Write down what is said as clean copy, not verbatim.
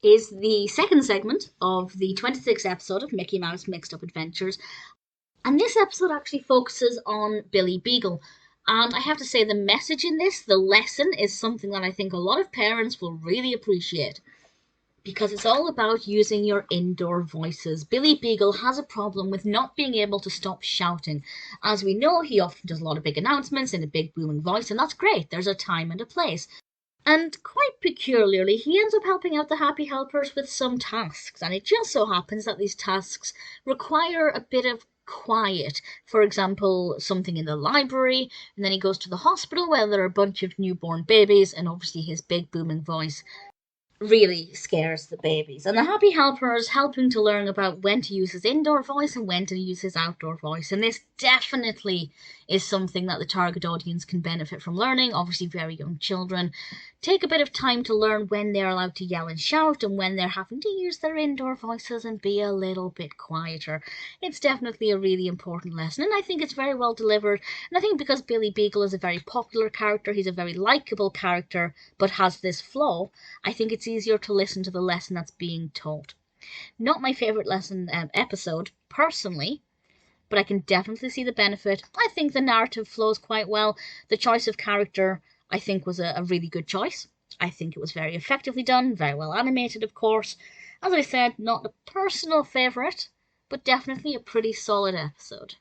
is the second segment of the 26th episode of Mickey Mouse Mixed Up Adventures. And this episode actually focuses on Billy Beagle. And I have to say, the message in this, the lesson, is something that I think a lot of parents will really appreciate. Because it's all about using your indoor voices. Billy Beagle has a problem with not being able to stop shouting. As we know, he often does a lot of big announcements in a big booming voice, and that's great. There's a time and a place. And quite peculiarly, he ends up helping out the Happy Helpers with some tasks, and it just so happens that these tasks require a bit of quiet. For example, something in the library, and then he goes to the hospital where there are a bunch of newborn babies, and obviously his big booming voice really scares the babies. And the Happy Helpers help him to learn about when to use his indoor voice and when to use his outdoor voice. And this definitely is something that the target audience can benefit from learning. Obviously, very young children take a bit of time to learn when they're allowed to yell and shout and when they're having to use their indoor voices and be a little bit quieter. It's definitely a really important lesson, and I think it's very well delivered. And I think because Billy Beagle is a very popular character, he's a very likeable character, but has this flaw, I think it's easier to listen to the lesson that's being taught. Not my favourite lesson episode, personally, but I can definitely see the benefit. I think the narrative flows quite well. The choice of character, I think, was a really good choice. I think it was very effectively done, very well animated, of course. As I said, not a personal favourite, but definitely a pretty solid episode.